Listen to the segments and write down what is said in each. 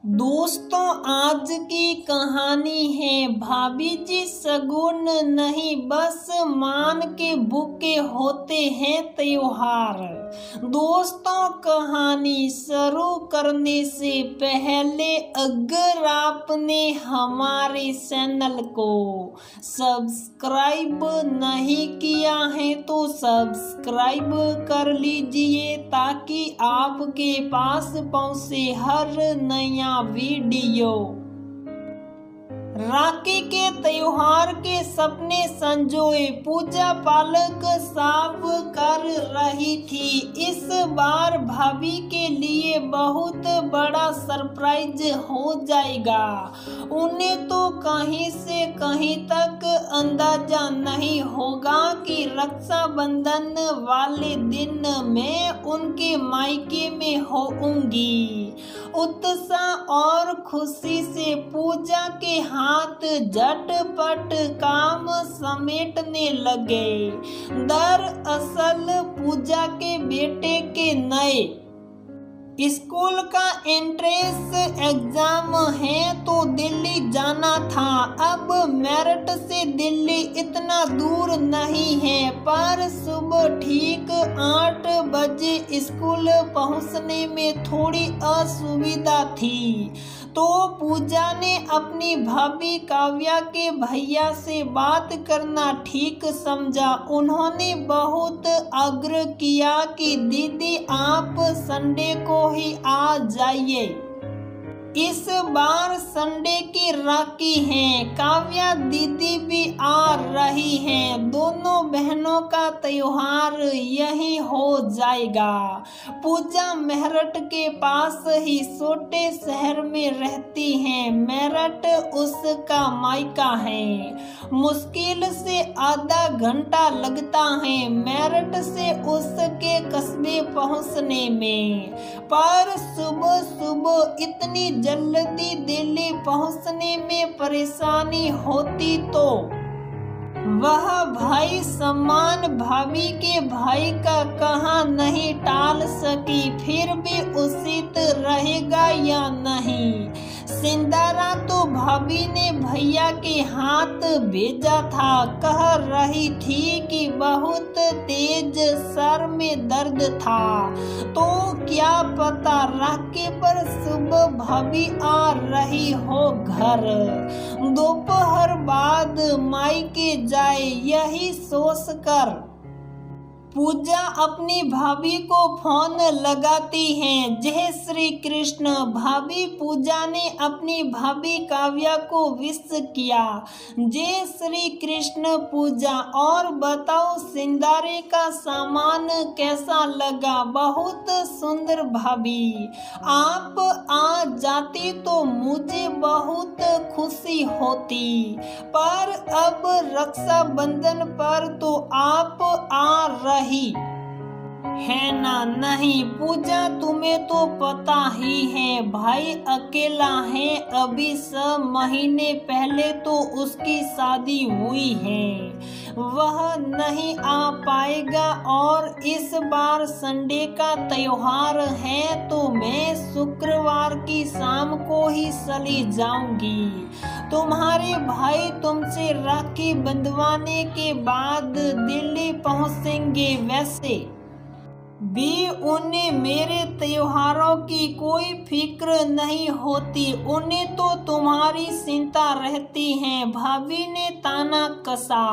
दोस्तों, आज की कहानी है भाभी जी शगुन नहीं, बस मान के भूखे होते हैं त्योहार। दोस्तों, कहानी शुरू करने से पहले अगर आपने हमारे चैनल को सब्सक्राइब नहीं किया है तो सब्सक्राइब कर लीजिए ताकि आपके पास पहुंचे हर नया वीडियो। राखी के त्योहार के सपने संजोए पूजा पालक साफ कर रही थी। इस बार भाभी के लिए बहुत बड़ा सरप्राइज हो जाएगा। उन्हें तो कहीं से कहीं तक अंदाजा नहीं होगा कि रक्षाबंधन वाले दिन मैं उनके मायके में होऊंगी। उत्साह और खुशी से पूजा के हाथ झटपट काम समेटने लगे। दरअसल पूजा के बेटे के नए स्कूल का एंट्रेंस एग्जाम है तो दिल्ली जाना था। अब मेरठ से दिल्ली इतना दूर नहीं है, पर सुबह ठीक 8 बजे स्कूल पहुंचने में थोड़ी असुविधा थी। तो पूजा ने अपनी भाभी काव्या के भैया से बात करना ठीक समझा। उन्होंने बहुत आग्रह किया कि दीदी आप संडे को ही आ जाइए। इस बार संडे की राखी है, काव्या दीदी भी आ रही हैं। दोनों बहनों का त्योहार यही हो जाएगा। पूजा मेरठ के पास ही छोटे शहर में रहती हैं। मेरठ उसका मायका है। मुश्किल से आधा घंटा लगता है मेरठ से उसके कस्बे पहुंचने में। पर सुबह सुबह इतनी जल्दी दिल्ली पहुंचने में परेशानी होती तो वह भाई सम्मान भाभी के भाई का कहाँ नहीं टाल सकी। फिर भी उचित रहेगा या नहीं। सिंदारा तो भाभी ने भैया के हाथ भेजा था। कह रही थी कि बहुत तेज सर में दर्द था, तो क्या पता राखी पर सुबह भाभी आ रही हो घर। दोपहर बाद मायके जाए यही सोच कर पूजा अपनी भाभी को फोन लगाती हैं। जय श्री कृष्ण। भाभी पूजा ने अपनी भाभी काव्या को विश किया। जय श्री कृष्ण पूजा, और बताओ सिंदारे का सामान कैसा लगा। बहुत सुंदर भाभी, आप आ जाती तो मुझे बहुत खुशी होती, पर अब रक्षाबंधन पर तो आप आ रही है ना। नहीं पूजा, तुम्हें तो पता ही है भाई अकेला है। अभी 6 महीने पहले तो उसकी शादी हुई है, वह नहीं आ पाएगा। और इस बार संडे का त्योहार है तो मैं शुक्रवार की शाम को ही चली जाऊंगी। तुम्हारे भाई तुमसे राखी बंधवाने के बाद दिल्ली पहुंचेंगे। वैसे भी उन्हें मेरे त्योहारों की कोई फिक्र नहीं होती, उन्हें तो तुम्हारी चिंता रहती है। भाभी ने ताना कसा।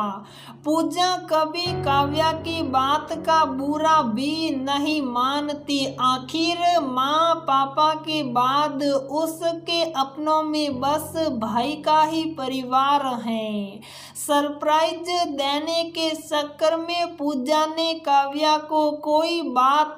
पूजा कभी काव्या की बात का बुरा भी नहीं मानती। आखिर माँ पापा के बाद उसके अपनों में बस भाई का ही परिवार है। सरप्राइज देने के चक्कर में पूजा ने काव्या को कोई बात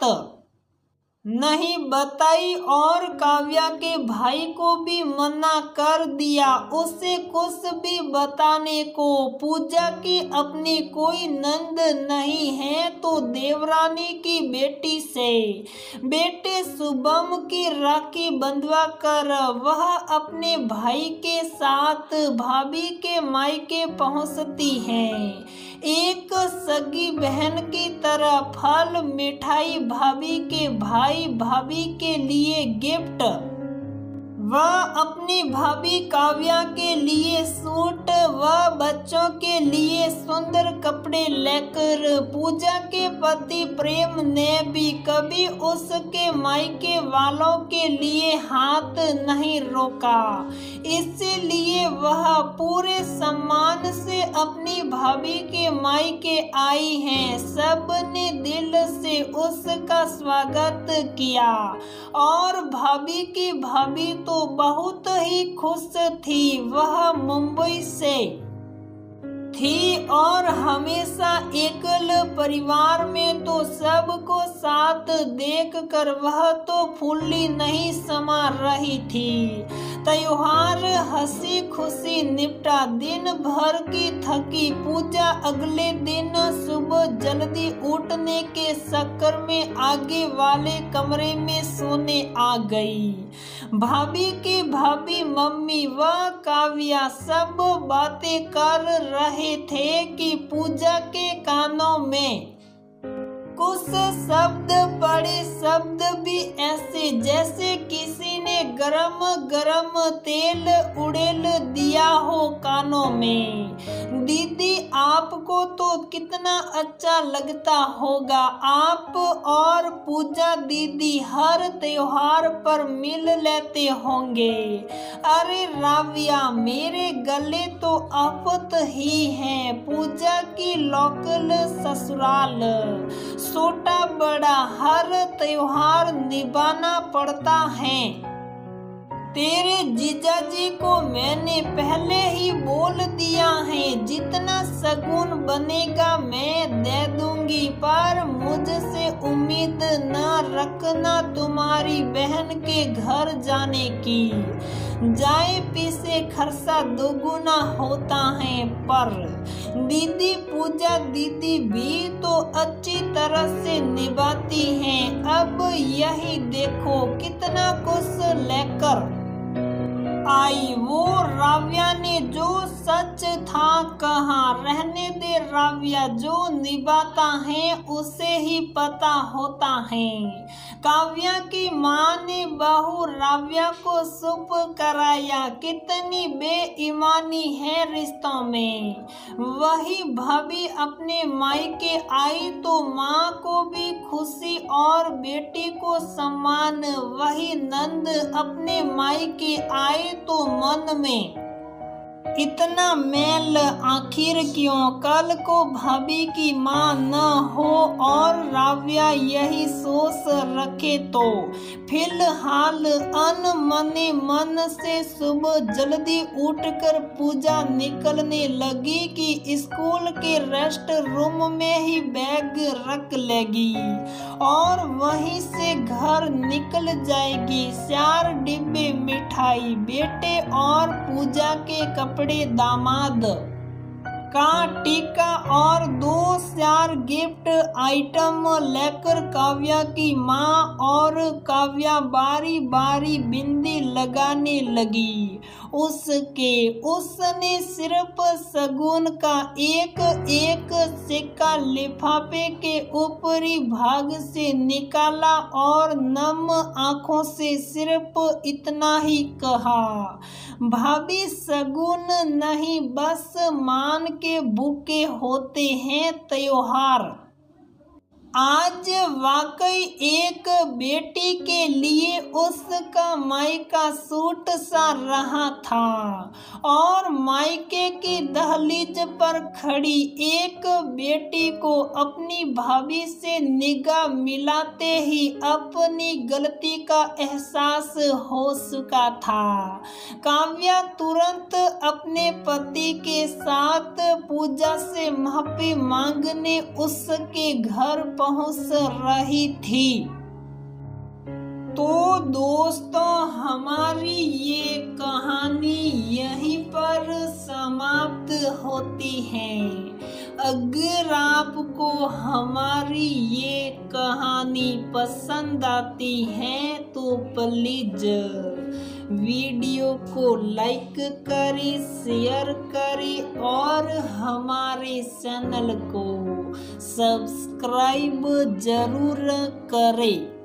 नहीं बताई और काव्या के भाई को भी मना कर दिया उसे कुछ भी बताने को। पूजा की अपनी कोई नंद नहीं है तो देवरानी की बेटी से बेटे शुभम की राखी बंधवा कर वह अपने भाई के साथ भाभी के मायके पहुंचती है। एक सगी बहन की तरह फल मिठाई भाभी के भाई भाभी के लिए गिफ्ट वह अपनी भाभी काव्या के लिए सूट व बच्चों के लिए सुंदर कपड़े लेकर पूजा के पति प्रेम ने भी कभी उसके मायके वालों के लिए हाथ नहीं रोका। इसलिए वह पूरे सम्मान से अपनी भाभी के मायके आई है। सबने दिल से उसका स्वागत किया और भाभी की भाभी तो बहुत ही खुश थी। वह मुंबई से थी और हमेशा एकल परिवार में तो सबको साथ देखकर वह तो फुल्ली नहीं समा रही थी। त्योहार हंसी खुशी निपटा। दिन भर की थकी पूजा अगले दिन सुबह जल्दी उठने के चक्कर में आगे वाले कमरे में सोने आ गई। भाभी की भाभी मम्मी व काव्या सब बातें कर रहे थे कि पूजा के कानों में कुछ शब्द पड़े। शब्द भी ऐसे जैसे किसी ने गरम गरम तेल उड़ेल दिया हो कानों में। दीदी आपको तो कितना अच्छा लगता होगा। आप और पूजा दीदी हर त्योहार पर मिल लेते होंगे। अरे राव्या मेरे गले तो आफत ही है। पूजा की लोकल ससुराल छोटा बड़ा हर त्योहार निभाना पड़ता है। तेरे जीजाजी को मैंने पहले ही बोल दिया है जितना शगुन बनेगा मैं दे दूंगी, पर मुझसे उम्मीद न रखना तुम्हारी बहन के घर जाने की। जाए पीछे खर्चा दोगुना होता है। पर दीदी पूजा दीदी भी तो अच्छी तरह से निभाती हैं। अब यही देखो कितना कुछ लेकर आई। वो राव्या ने जो सच था कहा। रहने दे राव्या, जो निभाता है उसे ही पता होता है। काव्या की माँ ने बहू राव्या को चुप कराया। कितनी बेईमानी है रिश्तों में। वही भाभी अपने मायके आई तो माँ को भी खुशी और बेटी को सम्मान। वही नंद अपने मायके आए तो मन में इतना मेल आखिर क्यों। कल को भाभी की माँ न हो और राव्या यही सोच रखे तो। फिलहाल अनमने मन से सुबह जल्दी उठकर पूजा निकलने लगी कि स्कूल के रेस्ट रूम में ही बैग रख लेगी और वहीं से घर निकल जाएगी। 4 डिब्बे मिठाई बेटे और पूजा के कपड़े दामाद का टीका और 2-4 गिफ्ट आइटम लेकर काव्या की माँ और काव्या बारी बारी बिंदी लगाने लगी। उसने सिर्फ शगुन का एक एक सिक्का लिफाफे के ऊपरी भाग से निकाला और नम आंखों से सिर्फ इतना ही कहा, भाभी शगुन नहीं बस मान के भूखे होते हैं त्योहार। आज वाकई एक बेटी के लिए उसका मायका सूट सा रहा था और मायके की दहलीज पर खड़ी एक बेटी को अपनी भाभी से निगाह मिलाते ही अपनी गलती का एहसास हो चुका था। काव्या तुरंत अपने पति के साथ पूजा से माफी मांगने उसके घर पहुंच रही थी। तो दोस्तों हमारी ये कहानी यहीं पर समाप्त होती है। अगर आपको हमारी ये कहानी पसंद आती है तो प्लीज वीडियो को लाइक करें, शेयर करें और हमारे चैनल को सब्सक्राइब जरूर करें।